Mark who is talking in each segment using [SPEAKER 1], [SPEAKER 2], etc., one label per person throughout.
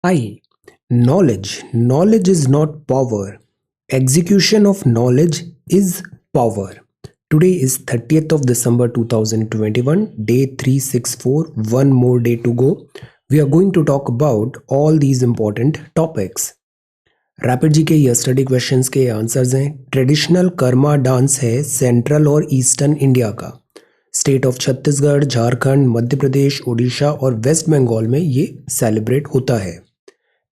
[SPEAKER 1] I. Knowledge. Knowledge is not power. Execution of knowledge is power. Today is 30th of December 2021, day 364, one more day to go. We are going to talk about all these important topics. Rapid जी के yesterday questions के answers हैं। Traditional Karma dance है central और eastern India का। State of Chhattisgarh, Jharkhand, Madhya Pradesh, Orissa और waste Bengal में ये celebrate होता है।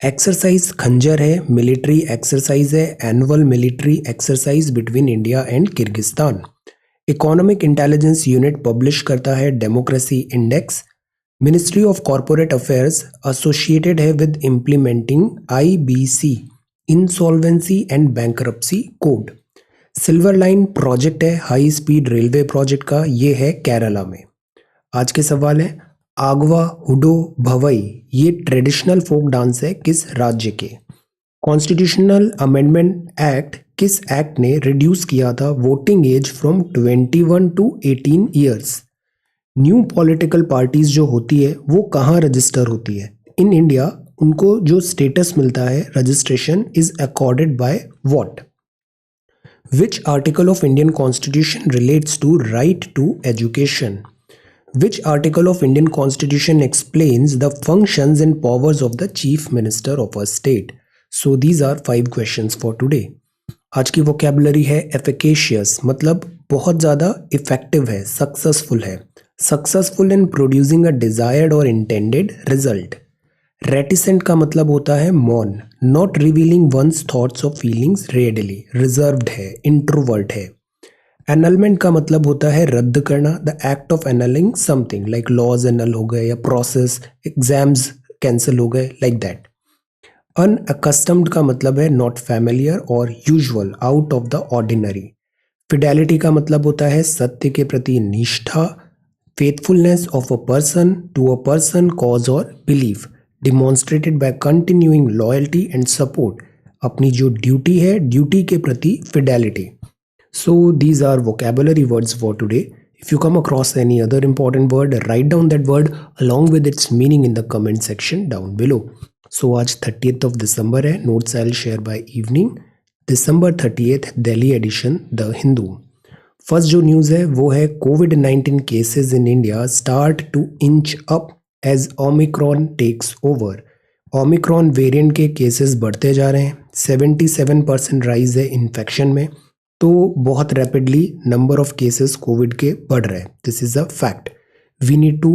[SPEAKER 1] एक्सरसाइज खंजर है, मिलिट्री एक्सरसाइज है, annual military exercise between India and Kyrgyzstan. Economic intelligence unit publish करता है democracy index. Ministry of corporate affairs associated है with implementing IBC insolvency and bankruptcy code. Silver line project है high speed railway project का, ये है केरला में। आज के सवाल है आगवा हुडो भवई ये ट्रेडिशनल फोक डांस है किस राज्य के। कॉन्स्टिट्यूशनल अमेंडमेंट एक्ट किस एक्ट ने रिड्यूस किया था voting age from 21 to 18 years. New political parties जो होती है वो कहाँ रजिस्टर होती है इन इंडिया, उनको जो स्टेटस मिलता है registration is accorded by what. Which article of Indian constitution relates to right to education. Which article of Indian Constitution explains the functions and powers of the Chief Minister of a state? So these are 5 questions for today. आज की vocabulary है efficacious, मतलब बहुत ज़्यादा effective है, successful है, successful in producing a desired or intended result. Reticent का मतलब होता है मौन, not revealing one's thoughts or feelings readily, reserved है, introvert है। एनलमेंट का मतलब होता है रद्द करना, the act of annulling something, like laws annul हो गए या प्रोसेस एग्जाम्स कैंसिल हो गए, लाइक दैट। अनअकस्टम्ड का मतलब है नॉट फैमिलियर और usual, out of the ordinary. Fidelity का मतलब होता है सत्य के प्रति निष्ठा, faithfulness of a person to a person, cause और belief, demonstrated by continuing loyalty and support, अपनी जो ड्यूटी है ड्यूटी के प्रति fidelity. So these are vocabulary words for today. If you come across any other important word, write down that word along with its meaning in the comment section down below. So आज 30th of December है, notes I'll share by evening. December 30th Delhi edition The Hindu. First जो news है वो है COVID-19 cases in India start to inch up as Omicron takes over. Omicron variant के cases बढ़ते जा रहे हैं, 77% राइज है इन्फेक्शन में, तो बहुत rapidly number of cases covid के बढ़ रहे हैं। This is a fact. We need to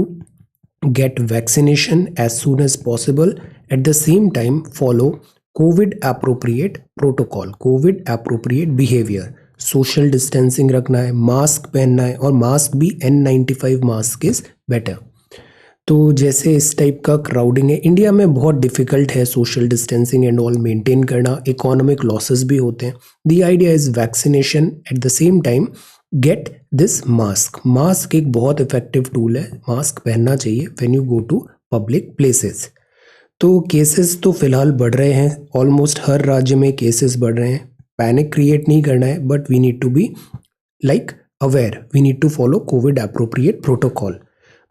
[SPEAKER 1] get vaccination as soon as possible, at the same time follow covid appropriate protocol, covid appropriate behaviour, social distancing रखना है, mask पहनना है, और mask भी N95 मास्क इज बेटर। तो जैसे इस type का क्राउडिंग है इंडिया में, बहुत डिफिकल्ट है social distancing and all maintain करना, इकोनॉमिक लॉसेस भी होते हैं। The idea is vaccination, at the same time get this mask. Mask एक बहुत इफेक्टिव टूल है, मास्क पहनना चाहिए when you go to public places. तो केसेस तो फिलहाल बढ़ रहे हैं, ऑलमोस्ट हर राज्य में केसेस बढ़ रहे हैं। पैनिक क्रिएट नहीं करना है, but we need to be like aware, we need to follow covid appropriate protocol.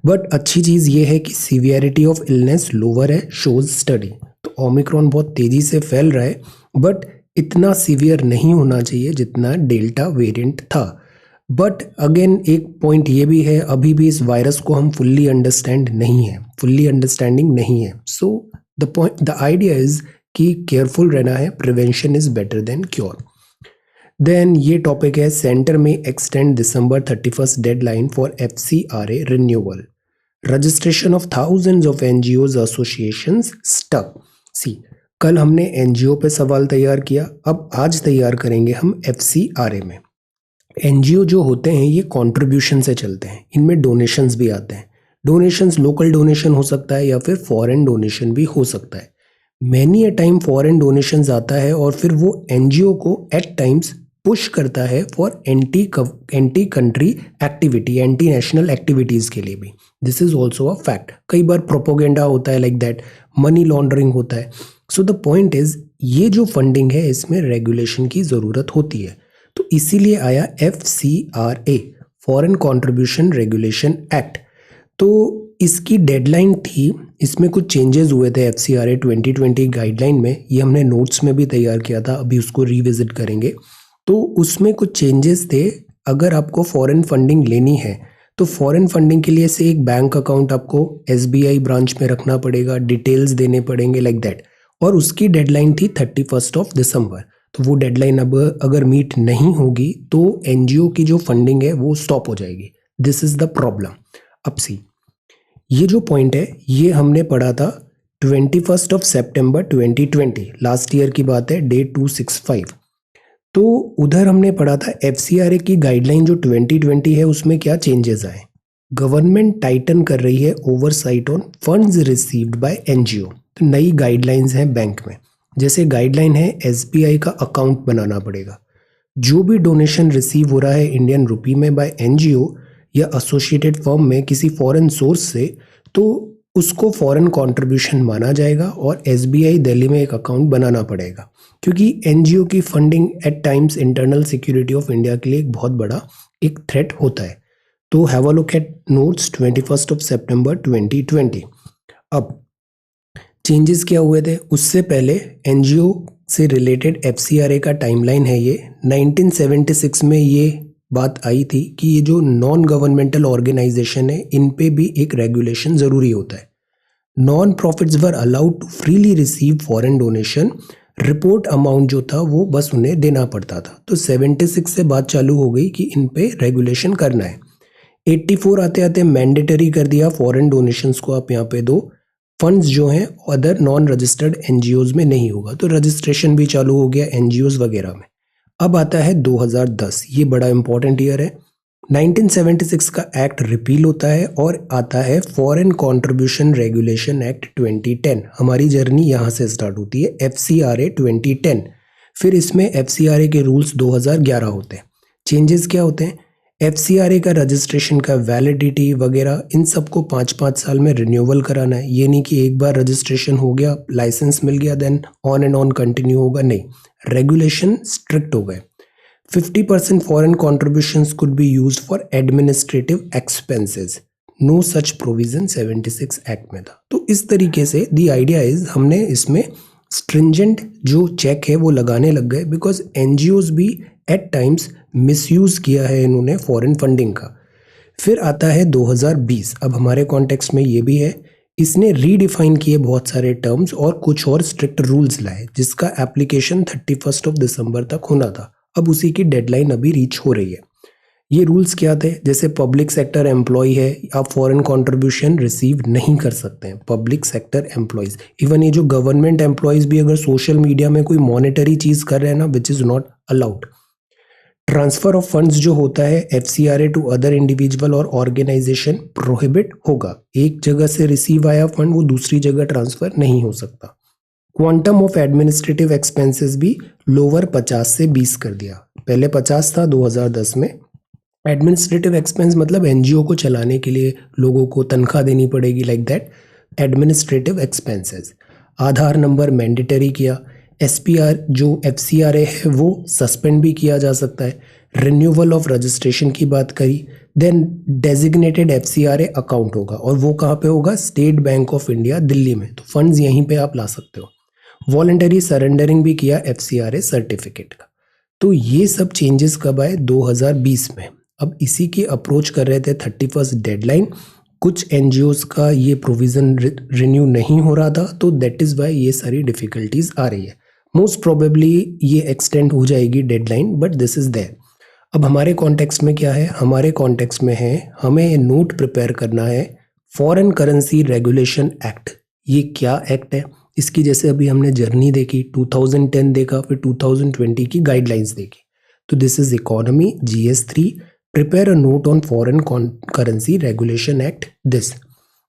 [SPEAKER 1] But अच्छी चीज़ ये है कि सीवियरिटी ऑफ इलनेस लोअर है, शोज स्टडी। तो ओमिक्रॉन बहुत तेज़ी से फैल रहा है, बट इतना सीवियर नहीं होना चाहिए जितना डेल्टा वेरिएंट था। बट अगेन एक पॉइंट ये भी है, अभी भी इस वायरस को हम फुल्ली अंडरस्टैंड नहीं है, फुल्ली अंडरस्टैंडिंग नहीं है। सो द आइडिया इज कि केयरफुल रहना है, prevention is better than cure. Then ये टॉपिक है सेंटर में extend December 31st deadline for FCRA renewal, registration of thousands of NGOs associations stuck. See कल हमने NGO पे सवाल तैयार किया, अब आज तैयार करेंगे हम FCRA में। NGO जो होते हैं ये कंट्रीब्यूशन से चलते हैं, इनमें डोनेशंस भी आते हैं। डोनेशंस लोकल डोनेशन हो सकता है या फिर फॉरेन डोनेशन भी हो सकता है। Many a time foreign donations आता है और फिर वो NGO को एट टाइम्स पुश करता है for anti country activity, anti national activities के लिए भी। This is also a fact. कई बार प्रोपोगेंडा होता है लाइक दैट, मनी लॉन्ड्रिंग होता है। सो द पॉइंट इज ये जो फंडिंग है इसमें रेगुलेशन की ज़रूरत होती है, तो इसीलिए आया FCRA, foreign contribution regulation act. तो इसकी डेडलाइन थी इसमें कुछ चेंजेस हुए थे FCRA 2020 गाइडलाइन में, ये हमने नोट्स में भी तैयार किया था, अभी उसको रिविजिट करेंगे। तो उसमें कुछ चेंजेस थे। अगर आपको फॉरेन फंडिंग लेनी है तो फॉरेन फंडिंग के लिए से एक बैंक अकाउंट आपको SBI ब्रांच में रखना पड़ेगा, डिटेल्स देने पड़ेंगे लाइक दैट, और उसकी डेडलाइन थी 31 दिसंबर। तो वो डेडलाइन अब अगर मीट नहीं होगी तो NGO की जो फंडिंग है वो स्टॉप हो जाएगी। This is the problem. अब सी, ये जो पॉइंट है ये हमने पढ़ा था 21 सितंबर 2020, लास्ट ईयर की बात है, डे 265। तो उधर हमने पढ़ा था FCRA की गाइडलाइन जो 2020 है उसमें क्या चेंजेस आए। गवर्नमेंट टाइटन कर रही है oversight on funds received by NGO। तो नई गाइडलाइंस हैं बैंक में, जैसे गाइडलाइन है SBI का अकाउंट बनाना पड़ेगा। जो भी डोनेशन रिसीव हो रहा है इंडियन रुपी में बाय NGO या एसोसिएटेड फर्म में किसी फॉरेन सोर्स से, तो उसको फॉरेन कंट्रीब्यूशन माना जाएगा और SBI दिल्ली में एक अकाउंट बनाना पड़ेगा, क्योंकि NGO की funding at times internal security of India के लिए एक बहुत बड़ा एक थ्रेट होता है। तो have a look at notes 21 सितंबर 2020। अब चेंजेस क्या हुए थे उससे पहले, NGO से रिलेटेड FCRA का टाइमलाइन है ये। 1976 में ये बात आई थी कि ये जो नॉन गवर्नमेंटल ऑर्गेनाइजेशन है इन पे भी एक रेगुलेशन ज़रूरी होता है। Non profits were allowed to freely receive foreign donation. Report amount जो था वो बस उन्हें देना पड़ता था। तो 76 से बात चालू हो गई कि इन पे रेगुलेशन करना है। 84 आते आते मैंडेटरी कर दिया, फॉरेन डोनेशंस को आप यहाँ पे दो, फंड्स जो हैं अदर नॉन रजिस्टर्ड NGOs में नहीं होगा। तो रजिस्ट्रेशन भी चालू हो गया NGOs वगैरह में। अब आता है 2010, ये बड़ा इंपॉर्टेंट ईयर है। 1976 का एक्ट रिपील होता है और आता है फॉरेन कंट्रीब्यूशन रेगुलेशन एक्ट 2010। हमारी जर्नी यहाँ से स्टार्ट होती है, FCRA 2010। फिर इसमें FCRA के रूल्स 2011 होते हैं। चेंजेस क्या होते हैं, FCRA का रजिस्ट्रेशन का वैलिडिटी वगैरह इन सबको 5-5 साल में रिन्यूअल कराना है। ये नहीं कि एक बार रजिस्ट्रेशन हो गया, लाइसेंस मिल गया, then on and on continue होगा, नहीं, रेगुलेशन स्ट्रिक्ट हो गए। 50% foreign contributions could be used for administrative expenses. No such provision 76 act में था। तो इस तरीके से द आइडिया इज हमने इसमें स्ट्रिंजेंट जो चेक है वो लगाने लग गए, बिकॉज NGOs भी एट टाइम्स मिसयूज किया है इन्होंने फॉरेन फंडिंग का। फिर आता है 2020। अब हमारे कॉन्टेक्स्ट में ये भी है, इसने रीडिफाइन किए बहुत सारे टर्म्स और कुछ और स्ट्रिक्ट रूल्स लाए, जिसका एप्लीकेशन 31 दिसंबर तक होना था। अब उसी की डेडलाइन अभी रीच हो रही है। ये रूल्स क्या थे, जैसे पब्लिक सेक्टर एम्प्लॉय है, आप फॉरेन कंट्रीब्यूशन रिसीव नहीं कर सकते हैं। पब्लिक सेक्टर एम्प्लॉयज, इवन ये जो गवर्नमेंट एम्प्लॉयज भी अगर सोशल मीडिया में कोई मॉनेटरी चीज कर रहे हैं ना, which is not allowed. Transfer of funds जो होता है FCRA टू अदर इंडिविजुअल और ऑर्गेनाइजेशन प्रोहिबिट होगा। एक जगह से रिसीव आया फंड वो दूसरी जगह ट्रांसफर नहीं हो सकता। क्वांटम ऑफ एडमिनिस्ट्रेटिव एक्सपेंसेस भी लोअर 50 से 20 कर दिया। पहले 50 था 2010 में। एडमिनिस्ट्रेटिव एक्सपेंस मतलब NGO को चलाने के लिए लोगों को तनख्वाह देनी पड़ेगी, like that administrative expenses. Aadhaar number mandatory किया। SPR जो FCRA है वो सस्पेंड भी किया जा सकता है। रिन्यूअल ऑफ रजिस्ट्रेशन की बात करी। देन डेजिग्नेटेड FCRA अकाउंट होगा, और वो कहाँ पे होगा, state bank of India Delhi में। तो फंड्स यहीं पे आप ला सकते हो। वॉलंटरी सरेंडरिंग भी किया FCRA सर्टिफिकेट का। तो ये सब चेंजेस कब आए, 2020 में। अब इसी की अप्रोच कर रहे थे 31 डेडलाइन। कुछ NGOs का ये प्रोविज़न रिन्यू नहीं हो रहा था, तो दैट इज़ वाई ये सारी डिफ़िकल्टीज आ रही है। मोस्ट प्रोबेबली ये एक्सटेंड हो जाएगी deadline, but this is there. अब हमारे कॉन्टेक्स्ट में क्या है, हमारे कॉन्टेक्स्ट में है हमें नोट प्रिपेयर करना है फॉरेन करेंसी रेगुलेशन एक्ट। ये क्या एक्ट है, इसकी जैसे अभी हमने जर्नी देखी, 2010 देखा, फिर 2020 की गाइडलाइंस देखी। तो this is economy GS3, prepare a note on foreign currency regulation act this.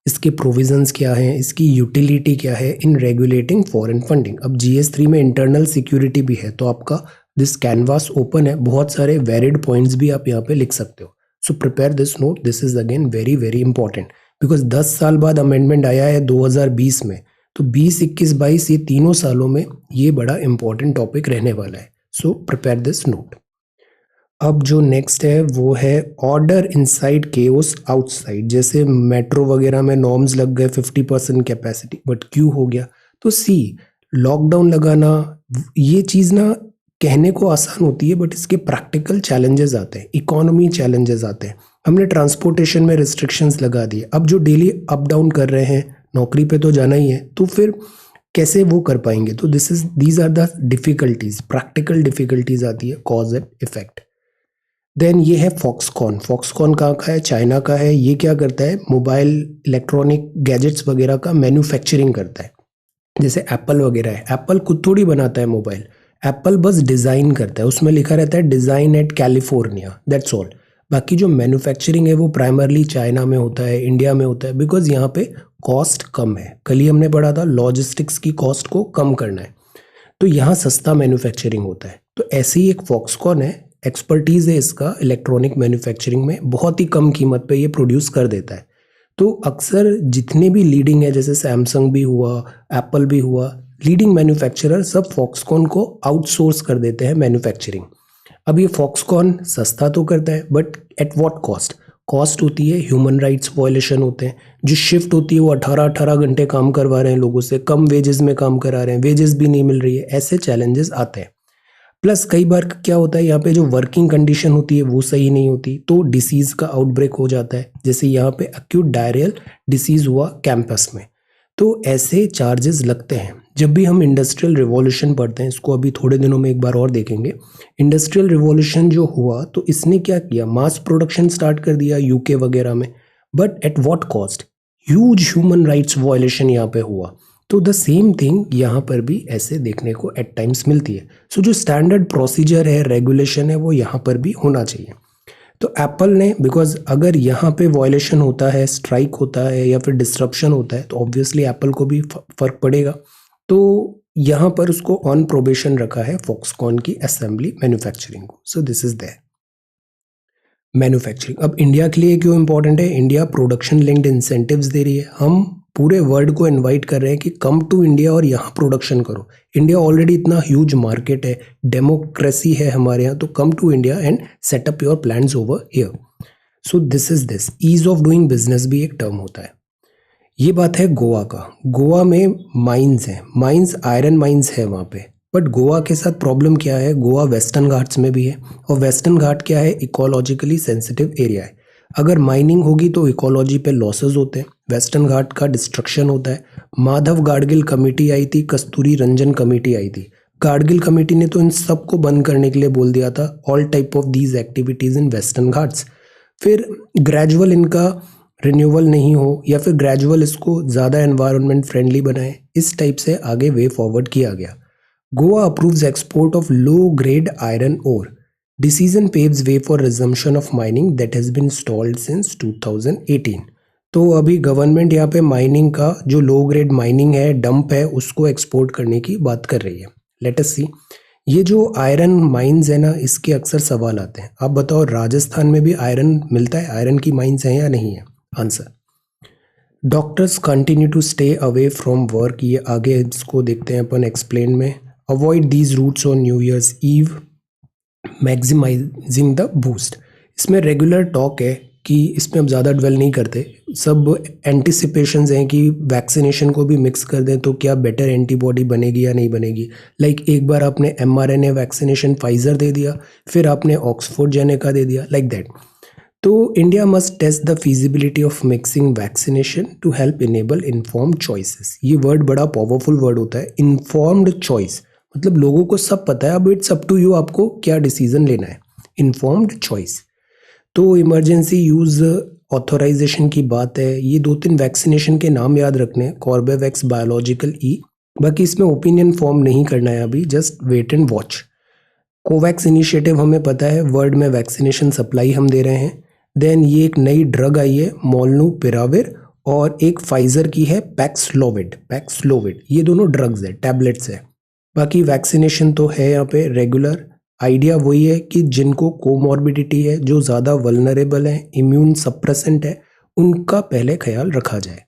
[SPEAKER 1] इसके प्रोविजंस क्या हैं, इसकी यूटिलिटी क्या है इन रेगुलेटिंग फॉरेन फंडिंग। अब GS3 में इंटरनल सिक्योरिटी भी है, तो आपका दिस कैनवास ओपन है, बहुत सारे वैलिड पॉइंट्स भी आप यहाँ पे लिख सकते हो। So prepare this note, this is again very very important, because 10 साल बाद अमेंडमेंट आया है 2020 में। तो 20, 21, 22 ये तीनों सालों में ये बड़ा इंपॉर्टेंट टॉपिक रहने वाला है। So prepare this note. अब जो नेक्स्ट है वो है ऑर्डर इनसाइड केओस आउटसाइड। जैसे मेट्रो वगैरह में नॉर्म्स लग गए 50% कैपेसिटी, बट क्यों हो गया? तो सी, लॉकडाउन लगाना ये चीज़ ना कहने को आसान होती है, बट इसके प्रैक्टिकल चैलेंजेस आते हैं, इकोनॉमी चैलेंजेस आते हैं। हमने ट्रांसपोर्टेशन में रिस्ट्रिक्शंस लगा दिए, अब जो डेली अप डाउन कर रहे हैं, नौकरी पे तो जाना ही है, तो फिर कैसे वो कर पाएंगे? तो these are the difficulties, practical difficulties आती है, कॉज एंड इफेक्ट। देन ये है फॉक्सकॉन। फॉक्सकॉन कहाँ का है? चाइना का है। ये क्या करता है? मोबाइल इलेक्ट्रॉनिक गैजेट्स वगैरह का मैन्युफैक्चरिंग करता है। जैसे एप्पल वगैरह है, एप्पल खुद थोड़ी बनाता है मोबाइल, एप्पल बस डिज़ाइन करता है, उसमें लिखा रहता है design at California, that's all. बाकी जो मैन्युफैक्चरिंग है वो प्राइमरली चाइना में होता है, इंडिया में होता है, बिकॉज यहाँ पे कॉस्ट कम है। कल ही हमने पढ़ा था लॉजिस्टिक्स की कॉस्ट को कम करना है, तो यहाँ सस्ता मैन्युफैक्चरिंग होता है। तो ऐसे ही एक फॉक्सकॉन है, एक्सपर्टीज़ है इसका इलेक्ट्रॉनिक मैन्युफैक्चरिंग में, बहुत ही कम कीमत पे ये प्रोड्यूस कर देता है। तो अक्सर जितने भी लीडिंग है, जैसे सैमसंग भी हुआ, एप्पल भी हुआ, लीडिंग मैन्युफैक्चरर सब फॉक्सकॉन को आउटसोर्स कर देते हैं मैन्युफैक्चरिंग। अब ये फॉक्सकॉन सस्ता तो करता है, but at what cost? Cost होती है, ह्यूमन राइट्स वायलेशन होते हैं, जो शिफ्ट होती है वो 18-18 घंटे काम करवा रहे हैं लोगों से, कम वेजेस में काम करा रहे हैं, वेजेस भी नहीं मिल रही है, ऐसे चैलेंजेस आते हैं। प्लस कई बार क्या होता है, यहाँ पे जो वर्किंग कंडीशन होती है वो सही नहीं होती, तो डिसीज का आउटब्रेक हो जाता है। जैसे यहाँ पे एक्यूट डायरियल डिसीज हुआ कैंपस में, तो ऐसे चार्जेस लगते हैं। जब भी हम इंडस्ट्रियल रिवॉल्यूशन पढ़ते हैं, इसको अभी थोड़े दिनों में एक बार और देखेंगे, इंडस्ट्रियल रिवॉल्यूशन जो हुआ तो इसने क्या किया, मास प्रोडक्शन स्टार्ट कर दिया यूके वगैरह में, but at what cost? Huge human rights violation यहाँ पे हुआ। तो द सेम थिंग यहाँ पर भी ऐसे देखने को एट टाइम्स मिलती है। सो जो स्टैंडर्ड प्रोसीजर है, रेगुलेशन है, वो यहाँ पर भी होना चाहिए। तो एप्पल ने, बिकॉज अगर यहाँ पे वायलेशन होता है, स्ट्राइक होता है या फिर डिस्ट्रप्शन होता है, तो ऑब्वियसली एप्पल को भी फर्क पड़ेगा। तो यहाँ पर उसको ऑन प्रोबेशन रखा है फॉक्सकॉन की असेंबली मैन्युफैक्चरिंग को। सो दिस इज दैट मैन्युफैक्चरिंग। अब इंडिया के लिए क्यों इंपॉर्टेंट है? इंडिया प्रोडक्शन लिंक्ड इंसेंटिव्स दे रही है। हम पूरे वर्ल्ड को इनवाइट कर रहे हैं कि कम टू इंडिया और यहाँ प्रोडक्शन करो। इंडिया ऑलरेडी इतना ह्यूज मार्केट है, डेमोक्रेसी है हमारे यहाँ, तो come to India and set up your plans over here. So this ease of doing business भी एक टर्म होता है। ये बात है गोवा का। गोवा में माइंस हैं, माइंस, आयरन माइंस है वहाँ पे। बट गोवा के साथ प्रॉब्लम क्या है? गोवा वेस्टर्न घाट्स में भी है, और वेस्टर्न घाट क्या है? इकोलॉजिकली सेंसिटिव एरिया है। अगर माइनिंग होगी तो इकोलॉजी पे लॉसेस होते हैं, वेस्टर्न घाट का डिस्ट्रक्शन होता है। माधव गाडगिल कमेटी आई थी, कस्तूरी रंजन कमेटी आई थी। गाडगिल कमेटी ने तो इन सबको बंद करने के लिए बोल दिया था, all type of these activities in western Ghats. फिर ग्रेजुअल इनका रिन्यूअल नहीं हो, या फिर ग्रेजुअल इसको ज़्यादा एनवायरनमेंट फ्रेंडली बनाए, इस टाइप से आगे वे फॉरवर्ड किया गया। Goa approves export of low grade iron ore. Decision paves way for resumption of mining that has been stalled since 2018। तो अभी गवर्नमेंट यहाँ पे माइनिंग का जो लो ग्रेड माइनिंग है, डंप है, उसको एक्सपोर्ट करने की बात कर रही है। Let us see. ये जो आयरन माइंस है ना, इसके अक्सर सवाल आते हैं। आप बताओ, राजस्थान में भी आयरन मिलता है? आयरन की माइंस हैं या नहीं है? Answer, doctors continue to stay away from work. ये आगे इसको देखते हैं अपन एक्सप्लेन में। Avoid these routes on new year's eve, maximising the boost. इसमें रेगुलर टॉक है कि इसमें हम ज़्यादा डवेल नहीं करते, सब एंटिसिपेशंस हैं कि वैक्सीनेशन को भी मिक्स कर दें तो क्या बेटर एंटीबॉडी बनेगी या नहीं बनेगी। लाइक एक बार आपने mRNA वैक्सीनेशन फाइजर दे दिया, फिर आपने ऑक्सफोर्ड जेनेका दे दिया, लाइक दैट। तो India must test the feasibility of mixing vaccination to help enable informed choices. ये वर्ड बड़ा पावरफुल वर्ड होता है, इन्फॉर्म्ड चॉइस, मतलब लोगों को सब पता है, अब इट्स अप टू यू, आपको क्या डिसीजन लेना है। Informed choice. तो इमरजेंसी यूज ऑथोराइजेशन की बात है। ये 2-3 वैक्सीनेशन के नाम याद रखने, कॉर्बेवैक्स, बायोलॉजिकल ई। बाकी इसमें ओपिनियन फॉर्म नहीं करना है अभी, just wait and watch. Covax initiative हमें पता है, वर्ल्ड में वैक्सीनेशन सप्लाई हम दे रहे हैं। देन ये एक नई ड्रग आई है मोलनूपिराविर, और एक फाइजर की है पैक्सलोविड। ये दोनों ड्रग्स है, टैबलेट्स है। बाकी वैक्सीनेशन तो है यहाँ पे रेगुलर। आइडिया वही है कि जिनको कोमॉर्बिडिटी है, जो ज़्यादा वल्नरेबल है, इम्यून सप्रेसेंट है, उनका पहले ख्याल रखा जाए।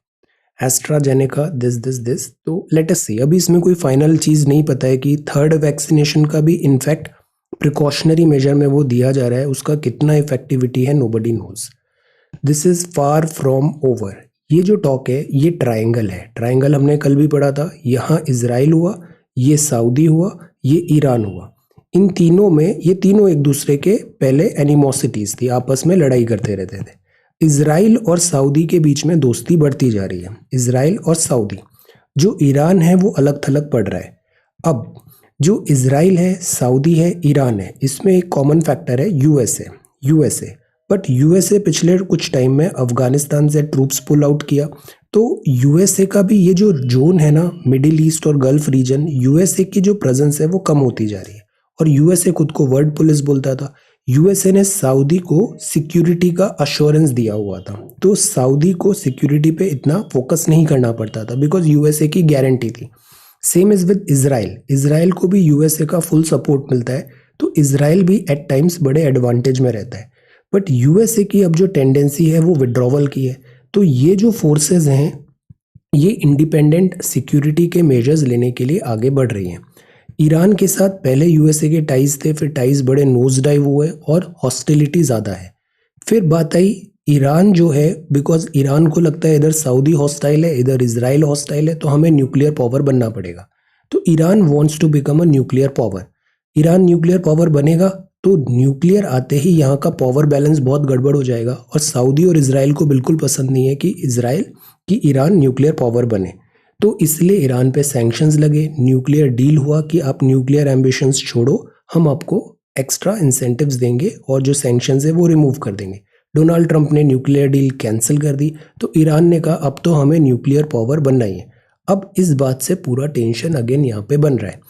[SPEAKER 1] AstraZeneca this. तो लेट अस सी। अभी इसमें कोई फाइनल चीज़ नहीं पता है कि थर्ड वैक्सीनेशन का भी इनफैक्ट प्रिकॉशनरी मेजर में वो दिया जा रहा है उसका कितना इफेक्टिविटी है, nobody knows. This is far from over. ये जो टॉक है ये ट्रायंगल है। ट्रायंगल हमने कल भी पढ़ा था। यहाँ इजराइल हुआ, ये सऊदी हुआ, ये ईरान हुआ। इन तीनों में ये तीनों एक दूसरे के पहले एनिमोसिटीज थी, आपस में लड़ाई करते रहते थे। इजराइल और सऊदी के बीच में दोस्ती बढ़ती जा रही है। इजराइल और सऊदी। जो ईरान है वो अलग थलग पड़ रहा है। अब जो इजराइल है, सऊदी है, ईरान है, इसमें एक कॉमन फैक्टर है यूएसए। बट यूएसए पिछले कुछ टाइम में अफगानिस्तान से ट्रूप्स पुल आउट किया, तो यूएसए का भी ये जो जोन है ना, मिडिल ईस्ट और गल्फ रीजन, यूएसए की जो प्रेजेंस है वो कम होती जा रही है। और यूएसए खुद को वर्ल्ड पुलिस बोलता था। यूएसए ने सऊदी को सिक्योरिटी का अश्योरेंस दिया हुआ था, तो सऊदी को सिक्योरिटी पे इतना फोकस नहीं करना पड़ता था बिकॉज यूएसए की गारंटी थी। Same is with Israel. Israel को भी यूएसए का फुल सपोर्ट मिलता है, तो इजराइल भी एट टाइम्स बड़े एडवांटेज में रहता है। बट यूएसए की अब जो टेंडेंसी है वो विड्रॉवल की है। तो ये जो फोर्सेस हैं ये इंडिपेंडेंट सिक्योरिटी के मेजर्स लेने के लिए आगे बढ़ रही हैं। ईरान के साथ पहले यूएसए के टाइज थे, फिर टाइज बड़े नोज डाइव हुए और हॉस्टिलिटी ज़्यादा है। फिर बात आई ईरान जो है, बिकॉज ईरान को लगता है इधर सऊदी हॉस्टाइल है, इधर इजराइल हॉस्टाइल है, तो हमें न्यूक्लियर पावर बनना पड़ेगा। तो Iran wants to become a nuclear power. Iran nuclear power बनेगा तो न्यूक्लियर आते ही यहाँ का पावर बैलेंस बहुत गड़बड़ हो जाएगा। और सऊदी और इजराइल को बिल्कुल पसंद नहीं है कि ईरान न्यूक्लियर पावर बने। तो इसलिए ईरान पे सैंक्शंस लगे, न्यूक्लियर डील हुआ कि आप न्यूक्लियर एम्बिशंस छोड़ो, हम आपको एक्स्ट्रा इंसेंटिव्स देंगे और जो सैंक्शंस है वो रिमूव कर देंगे। डोनाल्ड ट्रंप ने न्यूक्लियर डील कैंसिल कर दी, तो ईरान ने कहा अब तो हमें न्यूक्लियर पावर बनना ही है। अब इस बात से पूरा टेंशन अगेन यहाँ पे बन रहा है।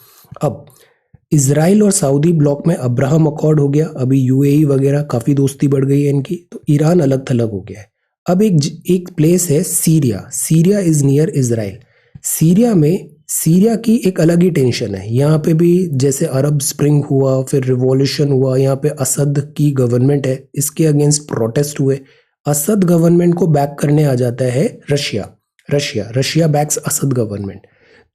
[SPEAKER 1] अब इजराइल और सऊदी ब्लॉक में अब्राहम अकॉर्ड हो गया, अभी यूएई वगैरह काफ़ी दोस्ती बढ़ गई है इनकी, तो ईरान अलग थलग हो गया है। अब एक प्लेस है Syria. Syria is near Israel. Syria की एक अलग ही टेंशन है। यहाँ पे भी जैसे अरब स्प्रिंग हुआ, फिर रिवॉल्यूशन हुआ, यहाँ पे असद की गवर्नमेंट है, इसके अगेंस्ट प्रोटेस्ट हुए। असद गवर्नमेंट को बैक करने आ जाता है रशिया बैक्स असद गवर्नमेंट।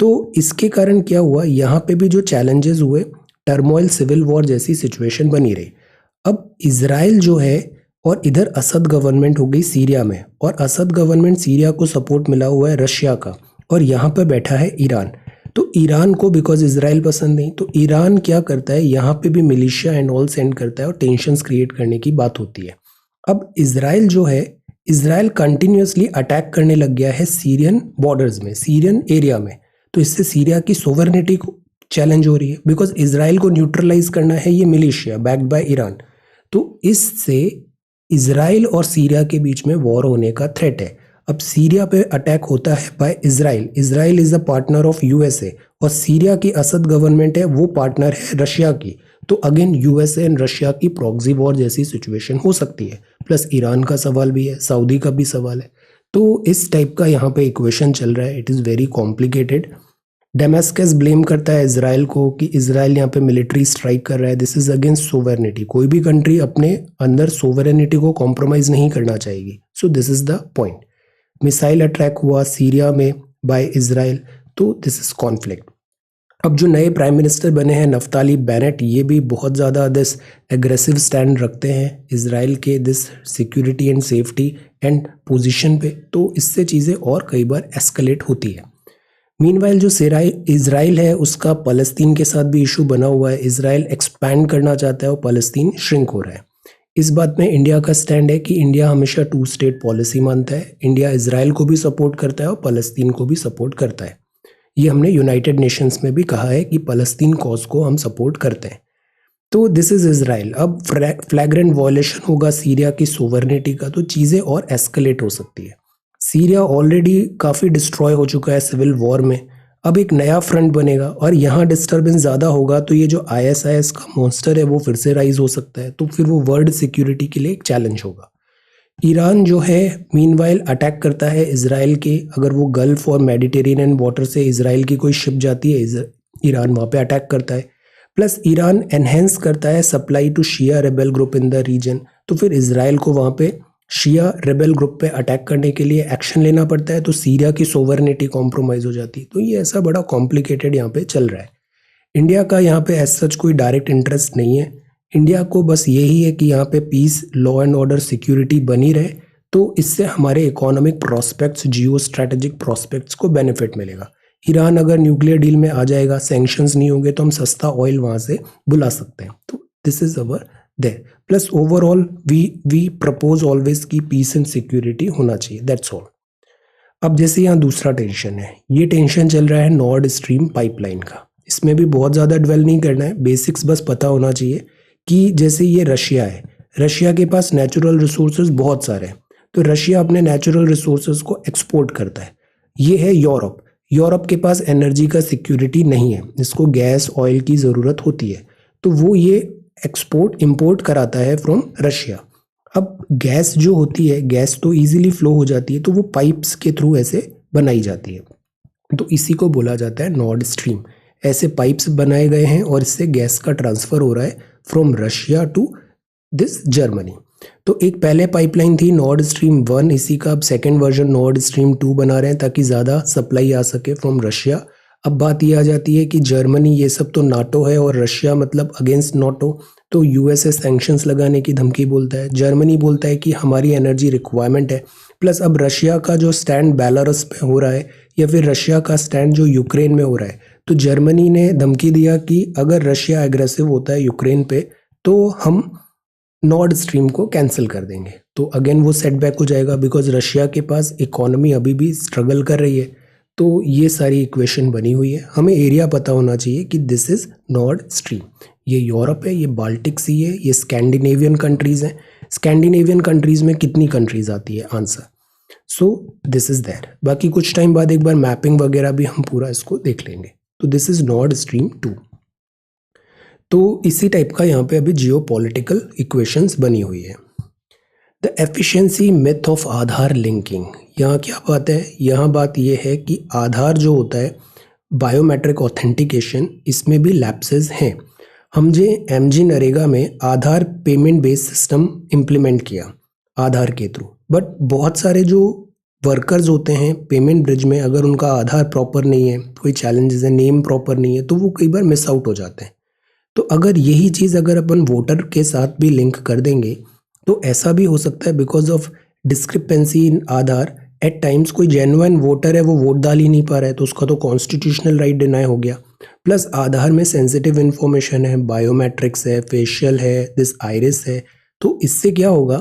[SPEAKER 1] तो इसके कारण क्या हुआ, यहाँ पे भी जो चैलेंजेस हुए, टर्मोइल, सिविल वॉर जैसी सिचुएशन बनी रही। अब इजराइल जो है और इधर असद गवर्नमेंट हो गई सीरिया में, और असद गवर्नमेंट सीरिया को सपोर्ट मिला हुआ है रशिया का, और यहाँ पे बैठा है ईरान। तो ईरान को बिकॉज इजराइल पसंद नहीं, तो ईरान क्या करता है, यहाँ पे भी मिलिशिया एंड ऑल सेंड करता है और टेंशंस क्रिएट करने की बात होती है। अब इजराइल जो है, इजराइल कंटिन्यूसली अटैक करने लग गया है सीरियन बॉर्डर्स में, सीरियन एरिया में। तो इससे सीरिया की सोवरेनिटी को चैलेंज हो रही है, बिकॉज इजराइल को न्यूट्रलाइज करना है ये मिलिशिया बैक्ड बाय ईरान। तो इससे इजराइल और सीरिया के बीच में वॉर होने का थ्रेट है। अब सीरिया पे अटैक होता है by Israel. Israel is a partner of USA, और सीरिया की असद गवर्नमेंट है वो पार्टनर है रशिया की। तो अगेन यूएसए एंड रशिया की प्रॉक्सी वॉर जैसी सिचुएशन हो सकती है। प्लस ईरान का सवाल भी है, सऊदी का भी सवाल है। तो इस टाइप का यहाँ पे इक्वेशन चल रहा है। It is very complicated. Damascus blame करता है इजराइल को कि इजराइल यहाँ पे मिलिट्री स्ट्राइक कर रहा है। This is against sovereignty. कोई भी कंट्री अपने अंदर सोवरेनिटी को कॉम्प्रोमाइज नहीं करना चाहेगी। सो this is the point. Missile attack हुआ सीरिया में बाय इजराइल, तो दिस इज कॉन्फ्लिक्ट। अब जो नए प्राइम मिनिस्टर बने हैं नफ्ताली बेनेट, ये भी बहुत ज़्यादा दिस एग्रेसिव स्टैंड रखते हैं इजराइल के this security and safety and position पे। तो इससे चीज़ें और कई बार एस्केलेट होती है। मीनवाइल जो इजराइल है उसका फ़लस्तीन के साथ भी इशू बना हुआ है। इजराइल एक्सपैंड करना चाहता है और फ़लस्तीन श्रिंक हो रहा है। इस बात में इंडिया का स्टैंड है कि इंडिया हमेशा 2 स्टेट पॉलिसी मानता है। इंडिया इजराइल को भी सपोर्ट करता है और फ़लस्तीन को भी सपोर्ट करता है। ये हमने यूनाइटेड नेशंस में भी कहा है कि फ़लस्तीन कॉज को हम सपोर्ट करते हैं। तो दिस इज़ इजराइल। अब फ्लैग्रेंट वॉयलेशन होगा सीरिया की सोवरेनिटी का, तो चीज़ें और एस्केलेट हो सकती है। सीरिया ऑलरेडी काफ़ी डिस्ट्रॉय हो चुका है सिविल वॉर में। अब एक नया फ्रंट बनेगा और यहाँ डिस्टर्बेंस ज़्यादा होगा, तो ये जो ISIS का मॉन्स्टर है वो फिर से राइज हो सकता है। तो फिर वो वर्ल्ड सिक्योरिटी के लिए एक चैलेंज होगा। ईरान जो है मीनवाइल अटैक करता है इजराइल के। अगर वो गल्फ और मेडिटेरेनियन वाटर से इजराइल की कोई शिप जाती है, ईरान वहाँ पे अटैक करता है। प्लस ईरान एनहेंस करता है supply to Shia rebel group in the region. तो फिर इजराइल को वहाँ पे शिया रेबेल ग्रुप पे अटैक करने के लिए एक्शन लेना पड़ता है, तो सीरिया की सोवरेनिटी कॉम्प्रोमाइज़ हो जाती है। तो ये ऐसा बड़ा कॉम्प्लिकेटेड यहाँ पे चल रहा है। इंडिया का यहाँ पे एज सच कोई डायरेक्ट इंटरेस्ट नहीं है। इंडिया को बस यही है कि यहाँ पे peace, law and order, security बनी रहे, तो इससे हमारे economic prospects, geostrategic prospects को बेनिफिट मिलेगा। ईरान अगर न्यूक्लियर डील में आ जाएगा, सैंक्शंस नहीं होंगे, तो हम सस्ता ऑयल वहाँ से बुला सकते हैं। तो this is our there. Plus overall we propose always की पीस एंड सिक्योरिटी होना चाहिए, दैट्स ऑल। अब जैसे यहाँ दूसरा टेंशन है, ये टेंशन चल रहा है नॉर्ड स्ट्रीम पाइपलाइन का। इसमें भी बहुत ज़्यादा डिवेल नहीं करना है, बेसिक्स बस पता होना चाहिए कि जैसे ये रशिया है, रशिया के पास नेचुरल रिसोर्सेज बहुत सारे हैं, तो रशिया अपने नेचुरल रिसोर्सेज को एक्सपोर्ट करता है। ये है यूरोप, यूरोप के पास एनर्जी का सिक्योरिटी नहीं है, इसको गैस ऑयल की ज़रूरत होती है, तो वो ये एक्सपोर्ट इंपोर्ट कराता है फ्रॉम रशिया। अब गैस जो होती है, गैस तो इजीली फ्लो हो जाती है, तो वो पाइप्स के थ्रू ऐसे बनाई जाती है, तो इसी को बोला जाता है नॉर्ड स्ट्रीम। ऐसे पाइप्स बनाए गए हैं और इससे गैस का ट्रांसफ़र हो रहा है from Russia to this Germany. तो एक पहले पाइपलाइन थी नॉर्ड स्ट्रीम 1, इसी का अब सेकेंड वर्जन नॉर्ड स्ट्रीम 2 बना रहे हैं ताकि ज़्यादा सप्लाई आ सके फ्रॉम रशिया। अब बात ये आ जाती है कि जर्मनी ये सब तो नाटो है और रशिया मतलब अगेंस्ट नाटो, तो यूएसए सैंक्शंस लगाने की धमकी बोलता है, जर्मनी बोलता है कि हमारी एनर्जी रिक्वायरमेंट है। प्लस अब रशिया का जो स्टैंड बेलारूस पे हो रहा है या फिर रशिया का स्टैंड जो यूक्रेन में हो रहा है, तो जर्मनी ने धमकी दिया कि अगर रशिया एग्रेसिव होता है यूक्रेन पे तो हम नॉर्ड स्ट्रीम को कैंसिल कर देंगे। तो अगेन वो सेटबैक हो जाएगा बिकॉज रशिया के पास इकोनॉमी अभी भी स्ट्रगल कर रही है। तो ये सारी इक्वेशन बनी हुई है, हमें एरिया पता होना चाहिए कि दिस इज नॉर्ड स्ट्रीम। ये यूरोप है, ये बाल्टिक सी है, ये स्कैंडिनेवियन कंट्रीज़ हैं। स्कैंडिनेवियन कंट्रीज़ में कितनी कंट्रीज़ आती है answer, so this is there. बाकी कुछ टाइम बाद एक बार मैपिंग वगैरह भी हम पूरा इसको देख लेंगे। तो दिस इज़ नॉर्ड स्ट्रीम 2। तो इसी टाइप का यहाँ पे अभी जियो पॉलिटिकल इक्वेशंस बनी हुई है। The efficiency myth of Aadhaar linking, यहाँ क्या बात है, यहाँ बात ये है कि आधार जो होता है बायोमेट्रिक ऑथेंटिकेशन, इसमें भी लैप्सेस हैं। हमने एमजी नरेगा में आधार पेमेंट बेस्ड सिस्टम इम्प्लीमेंट किया आधार के थ्रू, बट बहुत सारे जो वर्कर्स होते हैं पेमेंट ब्रिज में, अगर उनका आधार प्रॉपर नहीं है, कोई चैलेंजेस है, नेम प्रॉपर नहीं है, तो वो कई बार मिस आउट हो जाते हैं। तो अगर यही चीज़ अगर अपन वोटर के साथ भी लिंक कर देंगे तो ऐसा भी हो सकता है because of discrepancy in Aadhaar, at times कोई जेन्युइन वोटर है वो वोट डाल ही नहीं पा रहा है, तो उसका तो कॉन्स्टिट्यूशनल राइट डिनाई हो गया। प्लस आधार में सेंसिटिव इन्फॉर्मेशन है, बायोमेट्रिक्स है, फेशियल है, दिस आइरिस है, तो इससे क्या होगा,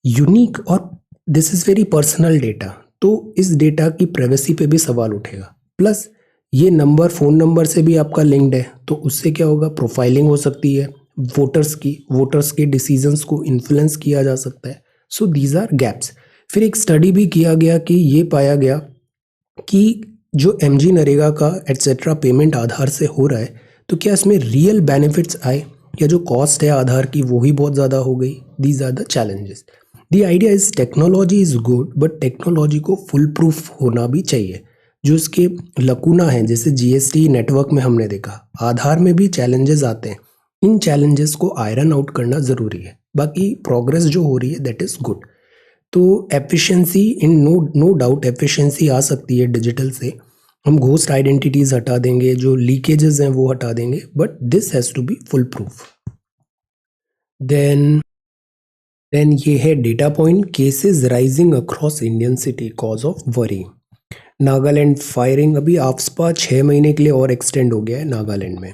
[SPEAKER 1] यूनिक और this is very personal data, तो इस डेटा की प्राइवेसी पे भी सवाल उठेगा। प्लस ये नंबर फ़ोन नंबर से भी आपका लिंक्ड है, तो उससे क्या होगा, प्रोफाइलिंग हो सकती है, वोटर्स के डिसीजंस को इन्फ्लुएंस किया जा सकता है। So these are gaps. फिर एक स्टडी भी किया गया कि ये पाया गया कि जो एमजी नरेगा का एटसेट्रा पेमेंट आधार से हो रहा है, तो क्या इसमें रियल बेनिफिट्स आए या जो कॉस्ट है आधार की वो ही बहुत ज़्यादा हो गई। These are the challenges. The idea is technology is good, but technology को फुल प्रूफ होना भी चाहिए। जो इसके लकूना हैं, जैसे जीएसटी नेटवर्क में हमने देखा, आधार में भी चैलेंजेस आते हैं, इन चैलेंजेस को आयरन आउट करना ज़रूरी है। बाकी प्रोग्रेस जो हो रही है दैट इज़ गुड। तो efficiency in no doubt efficiency आ सकती है डिजिटल से, हम घोस्ट आइडेंटिटीज़ हटा देंगे, जो लीकेजेस हैं वो हटा देंगे, but this has to be foolproof. Then ये है data point, cases rising across Indian city cause of worry. Nagaland firing अभी आफ्सपा 6 महीने के लिए और एक्सटेंड हो गया है नागालैंड में।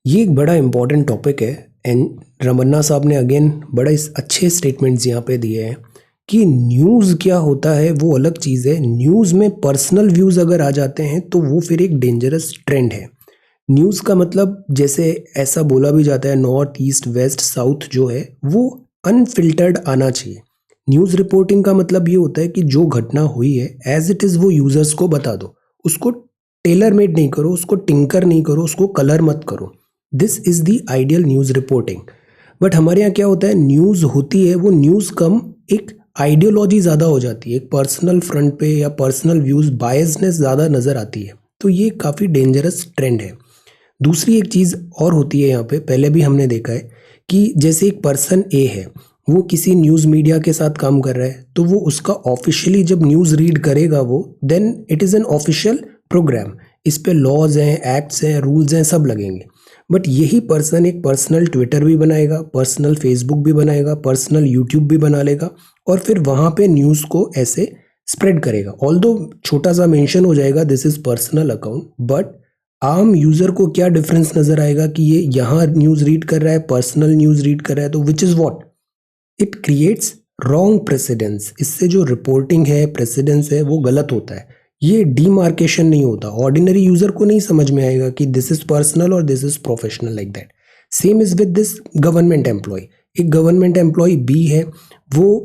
[SPEAKER 1] ये एक बड़ा इंपॉर्टेंट टॉपिक है एंड रमन्ना साहब ने अगेन बड़ा अच्छे स्टेटमेंट्स यहाँ पे दिए हैं कि न्यूज़ क्या होता है वो अलग चीज़ है, न्यूज़ में पर्सनल व्यूज़ अगर आ जाते हैं तो वो फिर एक डेंजरस ट्रेंड है। न्यूज़ का मतलब, जैसे ऐसा बोला भी जाता है, नॉर्थ ईस्ट वेस्ट साउथ जो है वो अनफिल्टर्ड आना चाहिए। न्यूज़ रिपोर्टिंग का मतलब ये होता है कि जो घटना हुई है एज इट इज़ वो यूज़र्स को बता दो, उसको टेलर मेड नहीं करो, उसको टिंकर नहीं करो, उसको कलर मत करो। This is the ideal news reporting. But हमारे यहाँ क्या होता है, न्यूज़ होती है वो न्यूज़ कम एक आइडियोलॉजी ज़्यादा हो जाती है, एक पर्सनल फ्रंट पे या पर्सनल व्यूज़ बायसनेस ज़्यादा नज़र आती है, तो ये काफ़ी डेंजरस ट्रेंड है। दूसरी एक चीज़ और होती है यहाँ पे, पहले भी हमने देखा है कि जैसे एक पर्सन ए है, वो किसी न्यूज़ मीडिया के साथ काम कर रहा है, तो वो उसका ऑफिशियली जब न्यूज़ रीड करेगा वो, then it is an official programme. इस पे लॉज हैं, एक्ट्स हैं, रूल्स हैं, सब लगेंगे। बट यही पर्सन एक पर्सनल ट्विटर भी बनाएगा, पर्सनल फेसबुक भी बनाएगा, पर्सनल यूट्यूब भी बना लेगा और फिर वहाँ पे न्यूज़ को ऐसे स्प्रेड करेगा। ऑल्दो छोटा सा मेंशन हो जाएगा this is personal account, but आम यूज़र को क्या डिफरेंस नज़र आएगा कि ये यहाँ न्यूज़ रीड कर रहा है, पर्सनल न्यूज़ रीड कर रहा है, तो which is what it creates wrong precedence. इससे जो रिपोर्टिंग है, प्रेसिडेंस है, वो गलत होता है। ये डीमार्केशन नहीं होता, ऑर्डिनरी यूजर को नहीं समझ में आएगा कि दिस इज पर्सनल और this is professional like that. Same is with this government employ. एक गवर्नमेंट एम्प्लॉय बी है, वो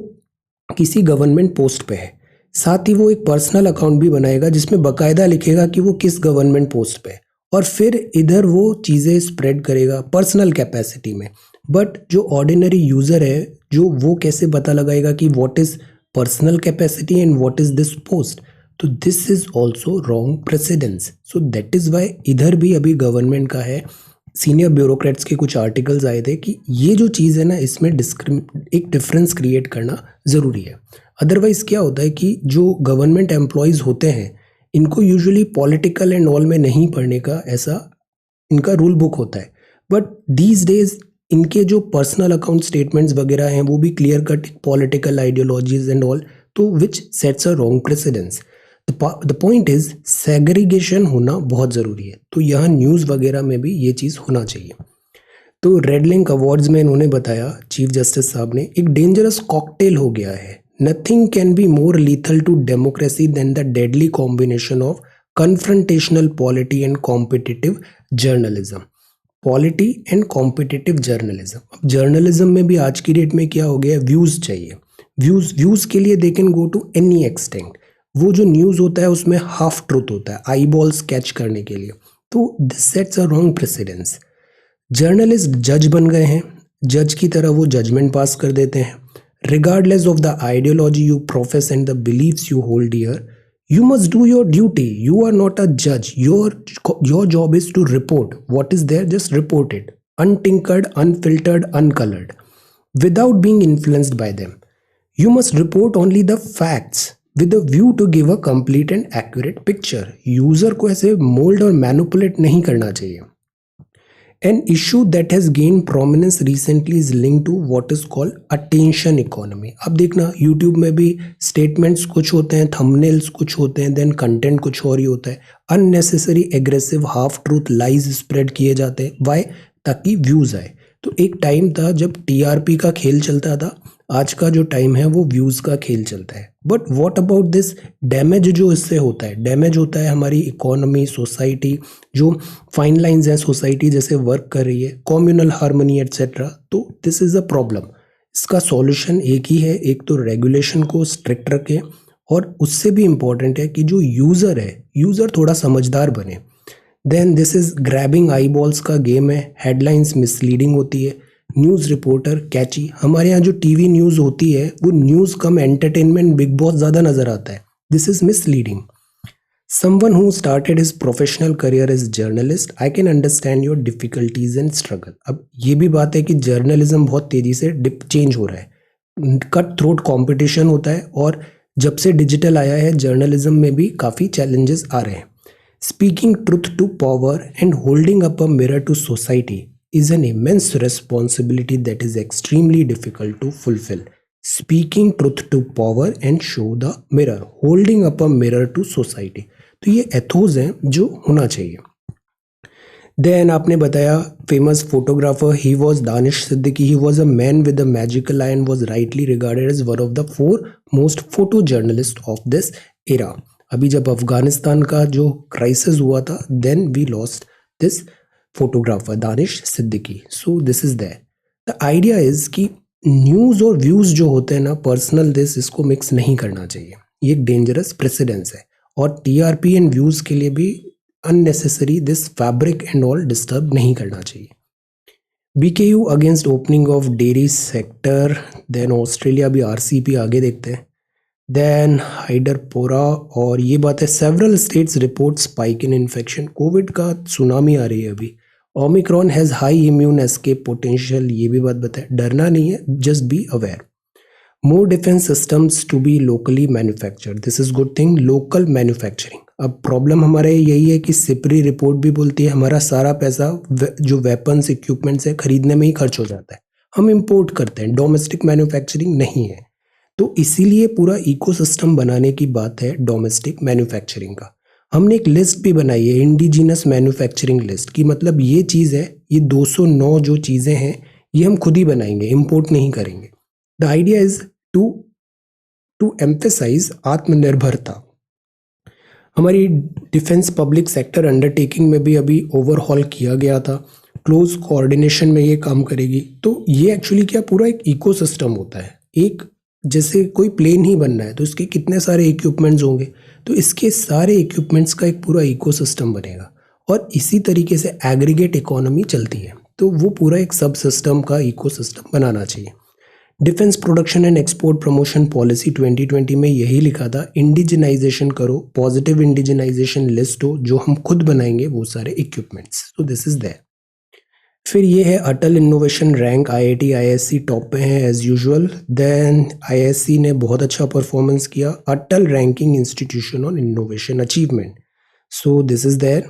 [SPEAKER 1] किसी गवर्नमेंट पोस्ट पे है, साथ ही वो एक पर्सनल अकाउंट भी बनाएगा जिसमें बकायदा लिखेगा कि वो किस गवर्नमेंट पोस्ट पे है, और फिर इधर वो चीज़ें स्प्रेड करेगा पर्सनल कैपेसिटी में। बट जो ऑर्डिनरी यूज़र है, जो वो कैसे पता लगाएगा कि what is personal capacity and what is this post? तो this is also wrong precedence. So that is why इधर भी अभी गवर्नमेंट का है, सीनियर ब्यूरोक्रेट्स के कुछ आर्टिकल्स आए थे कि ये जो चीज़ है ना, इसमें एक डिफरेंस क्रिएट करना ज़रूरी है। अदरवाइज़ क्या होता है कि जो गवर्नमेंट एम्प्लॉयज़ होते हैं, इनको यूजुअली पॉलिटिकल एंड ऑल में नहीं पढ़ने का ऐसा इनका रूल बुक होता है। बट दीज डेज इनके जो पर्सनल अकाउंट स्टेटमेंट्स वगैरह हैं वो भी clear cut political ideologies and all, तो which sets a wrong precedence. The point is segregation होना बहुत ज़रूरी है, तो यहाँ न्यूज़ वगैरह में भी ये चीज़ होना चाहिए। तो रेड लिंक अवार्ड्स में इन्होंने बताया, चीफ जस्टिस साहब ने, एक डेंजरस कॉकटेल हो गया है। Nothing can be more lethal to democracy than the deadly combination of confrontational polity and competitive journalism. Polity and competitive journalism. अब जर्नलिज्म में भी आज की डेट में क्या हो गया है, व्यूज़ चाहिए। व्यूज़ के लिए they can go to any extent. वो जो न्यूज़ होता है उसमें हाफ ट्रूथ होता है, आई बॉल्स कैच करने के लिए, तो this sets a wrong precedence. Journalist जज बन गए हैं, जज की तरह वो जजमेंट पास कर देते हैं। Regardless of the ideology you profess and the beliefs you hold dear, you must do your duty. You are not a judge. Your job is to report what is there. Just report it, untinkered, unfiltered, uncolored, without being influenced by them. You must report only the facts with a view to give a complete and accurate picture. User को ऐसे mold और manipulate नहीं करना चाहिए. An issue that has gained prominence recently is linked to what is called attention economy. अब देखना YouTube में भी statements कुछ होते हैं, thumbnails कुछ होते हैं, then content कुछ और ही होता है। Unnecessary, aggressive, half truth, lies spread किए जाते हैं। Why? ताकि views आए। तो एक टाइम था जब TRP का खेल चलता था, आज का जो टाइम है वो व्यूज़ का खेल चलता है। But what about this damage जो इससे होता है? डैमेज होता है हमारी इकोनॉमी, सोसाइटी, जो फाइन लाइंस हैं सोसाइटी जैसे वर्क कर रही है, कम्युनल हार्मनी एट्सेट्रा। तो दिस इज़ अ प्रॉब्लम। इसका सॉल्यूशन एक ही है, एक तो रेगुलेशन को स्ट्रिक्ट रखें, और उससे भी इम्पॉर्टेंट है कि जो यूज़र है, यूज़र थोड़ा समझदार बने। Then this is grabbing eyeballs का गेम है, हेडलाइंस मिसलीडिंग होती है, न्यूज़ रिपोर्टर कैची। हमारे यहाँ जो टीवी न्यूज़ होती है वो न्यूज़ कम एंटरटेनमेंट, बिग बॉस ज़्यादा नज़र आता है। This is misleading. Someone who started his professional career as journalist, I can understand your difficulties and struggle. अब ये भी बात है कि जर्नलिज्म बहुत तेज़ी से चेंज हो रहा है, कट थ्रोट कॉम्पिटिशन होता है, और जब से डिजिटल आया है जर्नलिज्म में भी काफ़ी चैलेंजेस आ रहे हैं। Speaking truth to power and holding up a mirror to society is an immense responsibility that is extremely difficult to fulfill. Speaking truth to power and show the mirror, holding up a mirror to society. तो ये Athos हैं जो होना चाहिए। Then आपने बताया famous photographer, he was Danish Siddiqui. He was a man with a magical eye and was rightly regarded as one of the 4 most photojournalist of this era. अभी जब अफगानिस्तान का जो क्राइसिस हुआ था, then we lost this photographer Danish Siddiqui. So this is that the idea is कि news और views जो होते हैं ना, पर्सनल दिस, इसको मिक्स नहीं करना चाहिए। ये एक डेंजरस प्रेसिडेंस है, और टीआरपी एंड व्यूज़ के लिए भी unnecessary this fabric and all disturb नहीं करना चाहिए। BKU against opening of dairy sector. Then Australia भी आरसीपी, आगे देखते हैं। देन हाइडरपोरा, और ये बात है several states report spike in infection. Covid का सुनामी आ रही है अभी। Omicron has high immune escape potential, ये भी बात बताए। डरना नहीं है, just be aware. More defence systems to be locally manufactured, this is good thing. Local manufacturing, अब प्रॉब्लम हमारा यही है कि सिपरी रिपोर्ट भी बोलती है हमारा सारा पैसा जो वेपन्स इक्विपमेंट्स है खरीदने में ही खर्च हो जाता है, हम इंपोर्ट करते हैं, डोमेस्टिक मैन्युफैक्चरिंग नहीं है। तो इसीलिए पूरा इकोसिस्टम बनाने की बात है डोमेस्टिक मैन्युफैक्चरिंग का। हमने एक लिस्ट भी बनाई है, इंडिजिनस मैन्युफैक्चरिंग लिस्ट की, मतलब ये चीज़ है, ये 209 जो चीज़ें हैं ये हम खुद ही बनाएंगे, इंपोर्ट नहीं करेंगे। The idea is to emphasise आत्मनिर्भरता। हमारी डिफेंस पब्लिक सेक्टर अंडरटेकिंग में भी अभी ओवरहॉल किया गया था, क्लोज कोऑर्डिनेशन में ये काम करेगी। तो ये एक्चुअली क्या पूरा एक इकोसिस्टम होता है, एक जैसे कोई प्लेन ही बनना है तो इसके कितने सारे इक्विपमेंट्स होंगे, तो इसके सारे इक्विपमेंट्स का एक पूरा इकोसिस्टम बनेगा और इसी तरीके से एग्रीगेट इकोनॉमी चलती है। तो वो पूरा एक सब सिस्टम का इकोसिस्टम बनाना चाहिए। Defence production and export promotion policy 2020 में यही लिखा था, इंडिजिनाइजेशन करो, पॉजिटिव इंडिजिनाइजेशन लिस्ट हो जो हम खुद बनाएंगे वो सारे इक्विपमेंट्स। तो दिस इज देयर। फिर ये है Atal innovation rank, IIT ISC top पे हैं एज यूजुअल। देन आईएससी ने बहुत अच्छा परफॉर्मेंस किया, Atal ranking institution on innovation achievement. So this is there.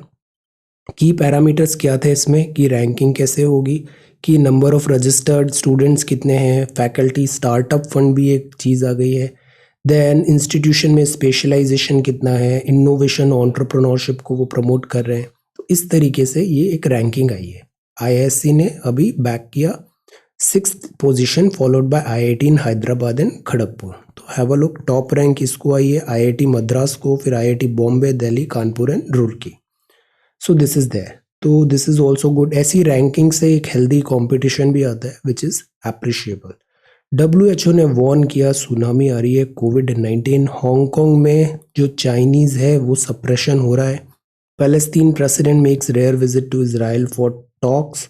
[SPEAKER 1] Key parameters क्या थे इसमें कि रैंकिंग कैसे होगी, कि नंबर ऑफ रजिस्टर्ड स्टूडेंट्स कितने हैं, फैकल्टी, स्टार्टअप फंड भी एक चीज़ आ गई है। देन इंस्टीट्यूशन में स्पेशलाइजेशन कितना है, इनोवेशन एंटरप्रेन्योरशिप को वो प्रमोट कर रहे हैं। तो इस तरीके से ये एक रैंकिंग आई है। आईआईएससी ने अभी बैक किया 6th position, followed by IIT in Hyderabad and Kharagpur. तो have a look, top rank इसको आई है, आईआईटी मद्रास को, फिर IIT Bombay, Delhi, Kanpur and Roorkee. So this is there. तो दिस इज ऑल्सो गुड। ऐसी रैंकिंग से एक हेल्दी कॉम्पिटिशन भी आता है विच इज अप्रिशिएबल। WHO ने वार्न किया सुनामी आ रही है, कोविड-19। हांगकांग में जो चाइनीज है वो सप्रेशन हो रहा है। Palestine president makes rare visit to Israel for talks.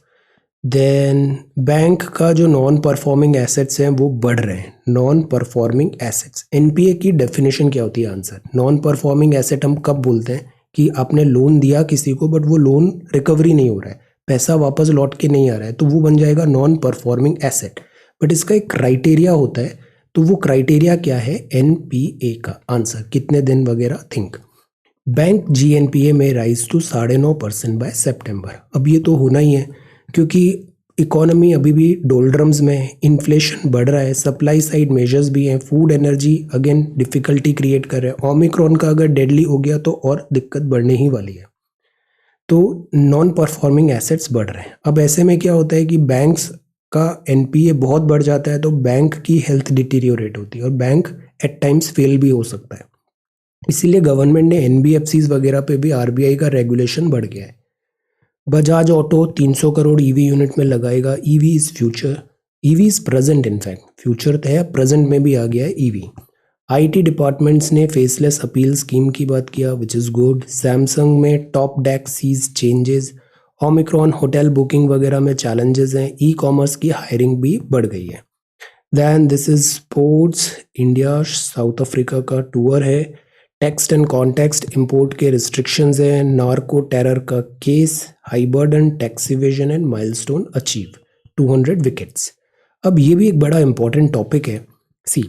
[SPEAKER 1] Then bank का जो नॉन परफॉर्मिंग एसेट्स हैं वो बढ़ रहे हैं। नॉन परफॉर्मिंग एसेट्स, एनपीए की डेफिनेशन क्या होती है? आंसर, नॉन परफॉर्मिंग एसेट हम कब बोलते हैं कि आपने लोन दिया किसी को बट वो लोन रिकवरी नहीं हो रहा है, पैसा वापस लौट के नहीं आ रहा है, तो वो बन जाएगा नॉन परफॉर्मिंग एसेट। बट इसका एक क्राइटेरिया होता है, तो वो क्राइटेरिया क्या है? एनपीए का। आंसर कितने दिन वगैरह थिंक। बैंक जीएनपीए में राइज टू 9.5% बाय सितंबर। अब ये तो होना ही है क्योंकि इकोनॉमी अभी भी डोल्ड्रम्स में है, इन्फ्लेशन बढ़ रहा है, सप्लाई साइड मेजर्स भी हैं, food energy again difficulty create कर रहे हैं। ओमिक्रॉन का अगर डेडली हो गया तो और दिक्कत बढ़ने ही वाली है। तो नॉन परफॉर्मिंग एसेट्स बढ़ रहे हैं। अब ऐसे में क्या होता है कि बैंक्स का एनपीए बहुत बढ़ जाता है तो बैंक की हेल्थ डिटीरियोरेट होती है और बैंक एट टाइम्स फेल भी हो सकता है। इसीलिए गवर्नमेंट ने एनबीएफसीज वगैरह पे भी आरबीआई का रेगुलेशन बढ़ गया है। Bajaj auto 300 crore EV unit में लगाएगा। EV is future, EV is present, in fact future तो है, प्रेजेंट में भी आ गया है ईवी। आईटी डिपार्टमेंट्स ने फेसलेस अपील स्कीम की बात किया विच इज़ गुड। सैमसंग में top deck sees changes. Omicron hotel booking वगैरह में चैलेंजेस हैं। ई कॉमर्स की हायरिंग भी बढ़ गई है। Then this is sports, India south Africa का टूर है। टेक्स्ट एंड कॉन्टेक्स्ट, इंपोर्ट के रिस्ट्रिक्शंस हैं। नार्को टेरर का केस, हाइबर्डन tax evasion and milestone achieve, 200 wickets. अब ये भी एक बड़ा इंपॉर्टेंट टॉपिक है। सी,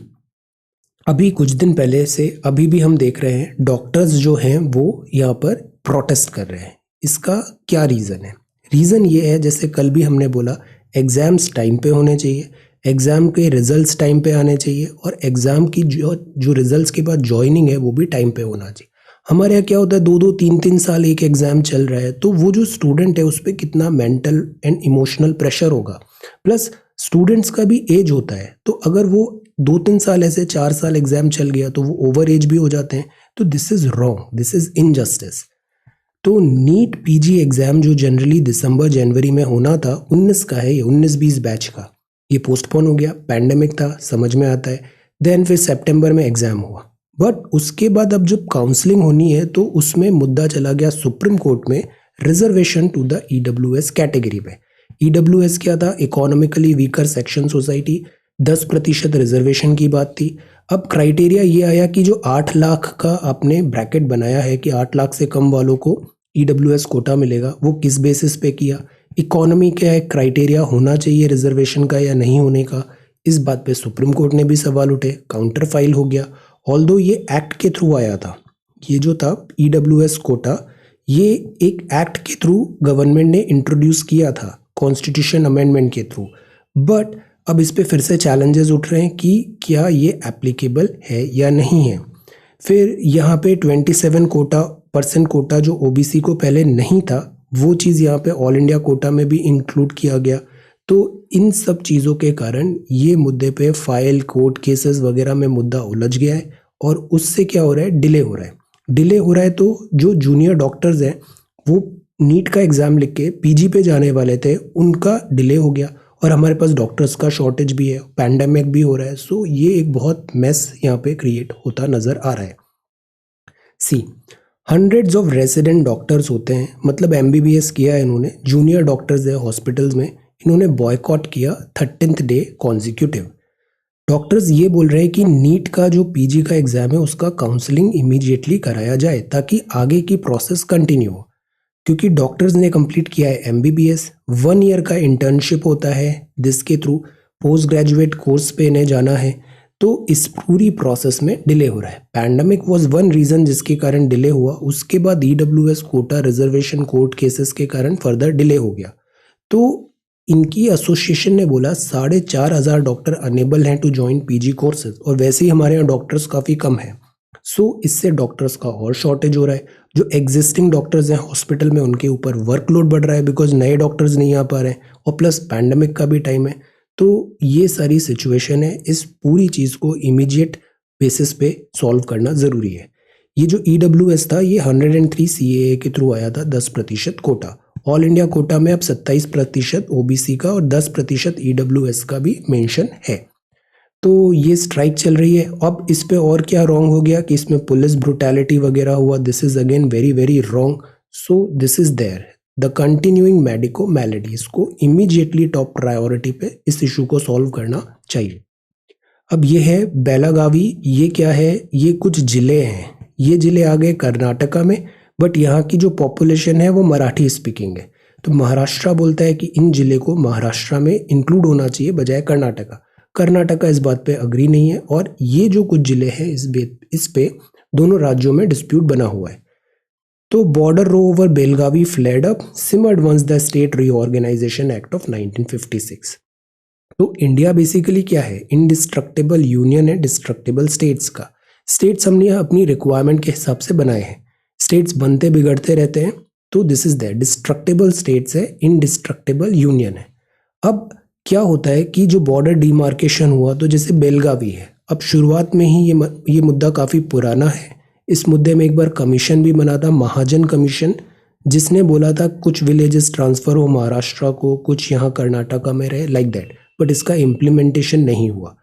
[SPEAKER 1] अभी कुछ दिन पहले से अभी भी हम देख रहे हैं डॉक्टर्स जो हैं वो यहाँ पर प्रोटेस्ट कर रहे हैं। इसका क्या रीज़न है? रीज़न ये है, जैसे कल भी हमने बोला, एग्ज़ाम्स टाइम पे होने चाहिए, एग्ज़ाम के रिजल्ट्स टाइम पे आने चाहिए और एग्ज़ाम की जो रिजल्ट्स के बाद जॉइनिंग है वो भी टाइम पे होना चाहिए। हमारे यहाँ क्या होता है, 2-2 3-3 साल एक एग्ज़ाम चल रहा है, तो वो जो स्टूडेंट है उस पर कितना मेंटल एंड इमोशनल प्रेशर होगा। प्लस स्टूडेंट्स का भी एज होता है, तो अगर वो 2-3 साल ऐसे 4 साल एग्ज़ाम चल गया तो वो ओवर एज भी हो जाते हैं। तो this is wrong, this is injustice. तो नीट पीजी एग्ज़ाम जो जनरली दिसंबर जनवरी में होना था, 19 का है, ये 19-20 बैच का, ये पोस्टपोन हो गया। पैंडेमिक था, समझ में आता है। देन फिर सितंबर में एग्ज़ाम हुआ, बट उसके बाद अब जब काउंसलिंग होनी है तो उसमें मुद्दा चला गया सुप्रीम कोर्ट में, reservation to the EWS category पे। ईडब्ल्यूएस क्या था? Economically weaker section society, 10% reservation की बात थी। अब क्राइटेरिया ये आया कि जो 8 लाख का आपने ब्रैकेट बनाया है कि 8 लाख से कम वालों को ईडब्ल्यूएस कोटा मिलेगा, वो किस बेसिस पे किया? इकोनॉमी क्या एक क्राइटेरिया होना चाहिए रिजर्वेशन का या नहीं होने का? इस बात पे सुप्रीम कोर्ट ने भी सवाल उठे, काउंटर फाइल हो गया। ऑल्दो ये एक्ट के थ्रू आया था, ये जो था EWS कोटा, ये एक एक्ट के थ्रू गवर्नमेंट ने इंट्रोड्यूस किया था कॉन्स्टिट्यूशन अमेंडमेंट के थ्रू, बट अब इस पे फिर से चैलेंजेस उठ रहे हैं कि क्या ये एप्लीकेबल है या नहीं है। फिर यहाँ पे 27% कोटा जो OBC को पहले नहीं था, वो चीज़ यहाँ पे ऑल इंडिया कोटा में भी इंक्लूड किया गया। तो इन सब चीज़ों के कारण ये मुद्दे पे फाइल कोर्ट केसेस वगैरह में मुद्दा उलझ गया है, और उससे क्या हो रहा है, डिले हो रहा है। डिले हो रहा है तो जो जूनियर डॉक्टर्स हैं वो नीट का एग्ज़ाम लिख के PG पे जाने वाले थे, उनका डिले हो गया, और हमारे पास डॉक्टर्स का शॉर्टेज भी है, पैंडेमिक भी हो रहा है। सो ये एक बहुत मेस यहाँ पे क्रिएट होता नज़र आ रहा है। सी, हंड्रेड्स ऑफ रेसिडेंट डॉक्टर्स होते हैं, मतलब MBBS किया है इन्होंने, जूनियर डॉक्टर्स है हॉस्पिटल्स में, इन्होंने बॉयकॉट किया 13th डे कॉन्जिक्यूटिव। डॉक्टर्स ये बोल रहे हैं कि नीट का जो PG का एग्ज़ाम है उसका काउंसलिंग इमीडिएटली कराया जाए ताकि आगे की प्रोसेस कंटिन्यू हो, क्योंकि डॉक्टर्स ने कंप्लीट किया है MBBS, 1 ईयर का इंटर्नशिप होता है जिसके थ्रू पोस्ट ग्रेजुएट कोर्स पे इन्हें जाना है। तो इस पूरी प्रोसेस में डिले हो रहा है। पैंडमिक वाज वन रीज़न जिसके कारण डिले हुआ, उसके बाद EWS quota reservation court cases के कारण फर्दर डिले हो गया। तो इनकी एसोसिएशन ने बोला 4,500 डॉक्टर अनेबल हैं टू ज्वाइन PG कोर्सेज, और वैसे ही हमारे यहाँ डॉक्टर्स काफ़ी कम हैं। सो इससे डॉक्टर्स का और शॉर्टेज हो रहा है। जो एग्जिस्टिंग डॉक्टर्स हैं हॉस्पिटल में उनके ऊपर वर्कलोड बढ़ रहा है बिकॉज नए डॉक्टर्स नहीं आ पा रहे हैं, और प्लस पैंडमिक का भी टाइम है। तो ये सारी सिचुएशन है, इस पूरी चीज़ को इमीडिएट बेसिस पे सॉल्व करना ज़रूरी है। ये जो EWS था ये 103 CAA के थ्रू आया था, 10% कोटा। ऑल इंडिया कोटा में अब 27% OBC का और 10% EWS का भी मेंशन है। तो ये स्ट्राइक चल रही है। अब इस पे और क्या रॉन्ग हो गया कि इसमें पुलिस ब्रुटैलिटी वगैरह हुआ, this is again very very wrong. So this is there the continuing medico maladies को इमीडिएटली टॉप प्रायोरिटी पे इस इशू को सॉल्व करना चाहिए। अब ये है बेलागावी, ये क्या है, ये कुछ जिले हैं, ये जिले आ गए कर्नाटका में, बट यहाँ की जो पॉपुलेशन है वो मराठी स्पीकिंग है। तो महाराष्ट्र बोलता है कि इन जिले को महाराष्ट्र में इंक्लूड होना चाहिए बजाय कर्नाटका। कर्नाटका इस बात पे अग्री नहीं है, और ये जो कुछ जिले हैं इस पे दोनों राज्यों में डिस्प्यूट बना हुआ है। तो border row over Belagavi flared up, simmered once the state reorganisation act of 1956। तो इंडिया बेसिकली क्या है, इनडिस्ट्रक्टेबल यूनियन है डिस्ट्रक्टेबल स्टेट्स का। स्टेट्स हमने अपनी रिक्वायरमेंट के हिसाब से बनाए हैं, स्टेट्स बनते बिगड़ते रहते हैं, तो this is that destructible states है, इनडिस्ट्रक्टेबल यूनियन है। अब क्या होता है कि जो बॉर्डर डिमार्केशन हुआ, तो जैसे बेलगावी है, अब शुरुआत में ही ये मुद्दा काफ़ी पुराना है। इस मुद्दे में एक बार कमीशन भी बना था, महाजन कमीशन, जिसने बोला था कुछ विलेजेस ट्रांसफ़र हो महाराष्ट्र को, कुछ यहाँ कर्नाटका में रहे, लाइक दैट, बट इसका इम्प्लीमेंटेशन नहीं हुआ।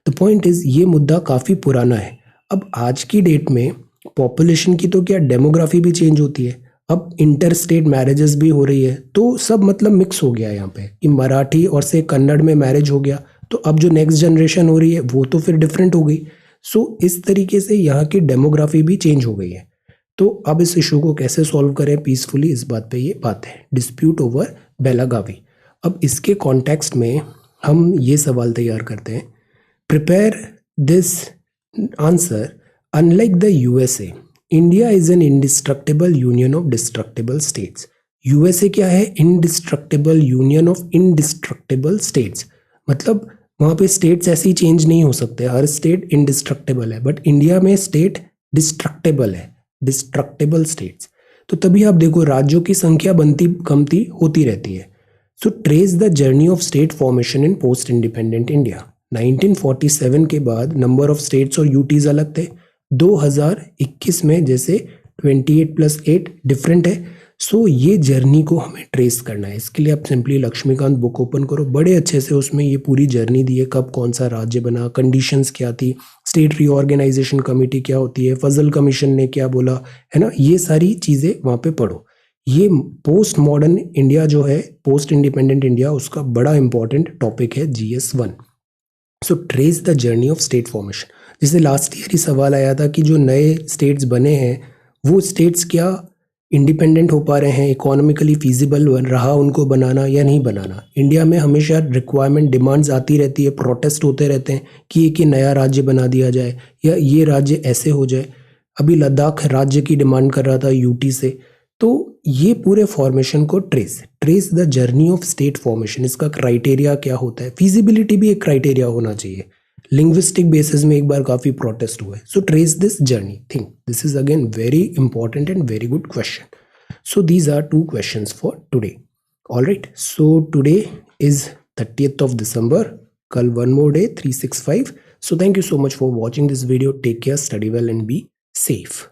[SPEAKER 1] द पॉइंट इज़ ये मुद्दा काफ़ी पुराना है। अब आज की डेट में पॉपुलेशन की तो क्या डेमोग्राफी भी चेंज होती है, अब इंटर स्टेट मैरिजेस भी हो रही है, तो सब मतलब मिक्स हो गया यहाँ पे कि मराठी और से कन्नड़ में मैरिज हो गया, तो अब जो नेक्स्ट जनरेशन हो रही है वो तो फिर डिफरेंट हो गई। सो इस तरीके से यहाँ की डेमोग्राफी भी चेंज हो गई है। तो अब इस इशू को कैसे सॉल्व करें पीसफुली, इस बात पे ये बात है, डिस्प्यूट ओवर बेलागावी। अब इसके कॉन्टेक्स्ट में हम ये सवाल तैयार करते हैं, prepare this answer, unlike the USA, India is an indestructible union of destructible states. USA क्या है, indestructible union of indestructible states, मतलब वहाँ पे स्टेट्स ऐसे ही चेंज नहीं हो सकते, हर स्टेट इंडिस्ट्रक्टेबल है, बट इंडिया में स्टेट डिस्ट्रक्टेबल है, डिस्ट्रक्टेबल स्टेट्स। तो तभी आप देखो राज्यों की संख्या बनती कमती होती रहती है। So trace the journey of state formation in post independent India. 1947 के बाद नंबर ऑफ स्टेट्स और यूटीज अलग थे, 2021 में जैसे 28+8 डिफरेंट है। सो ये जर्नी को हमें ट्रेस करना है। इसके लिए आप सिंपली लक्ष्मीकांत बुक ओपन करो, बड़े अच्छे से उसमें ये पूरी जर्नी दी है, कब कौन सा राज्य बना, कंडीशंस क्या थी, स्टेट रीऑर्गेनाइजेशन कमेटी क्या होती है, फजल कमीशन ने क्या बोला, है ना, ये सारी चीज़ें वहाँ पे पढ़ो। ये पोस्ट मॉडर्न इंडिया जो है, पोस्ट इंडिपेंडेंट इंडिया, उसका बड़ा इंपॉर्टेंट टॉपिक है GS1। So trace the journey of state formation. जैसे लास्ट ईयर ही सवाल आया था कि जो नए स्टेट्स बने हैं वो स्टेट्स क्या इंडिपेंडेंट हो पा रहे हैं, इकोनॉमिकली फीजिबल बन रहा उनको बनाना या नहीं बनाना। इंडिया में हमेशा रिक्वायरमेंट डिमांड्स आती रहती है, प्रोटेस्ट होते रहते हैं कि एक नया राज्य बना दिया जाए या ये राज्य ऐसे हो जाए। अभी लद्दाख राज्य की डिमांड कर रहा था यूटी से। तो ये पूरे फॉर्मेशन को trace the journey of state formation, इसका क्राइटेरिया क्या होता है, फिजिबिलिटी भी एक क्राइटेरिया होना चाहिए। लिंग्विस्टिक बेसिस में एक बार काफी प्रोटेस्ट हुए, so trace this journey think, this is again very important and very good question. So these are two questions for today. All right. So today is 30th of December. Kal one more day, 365. So thank you so much for watching this video. Take care, study well, and be safe.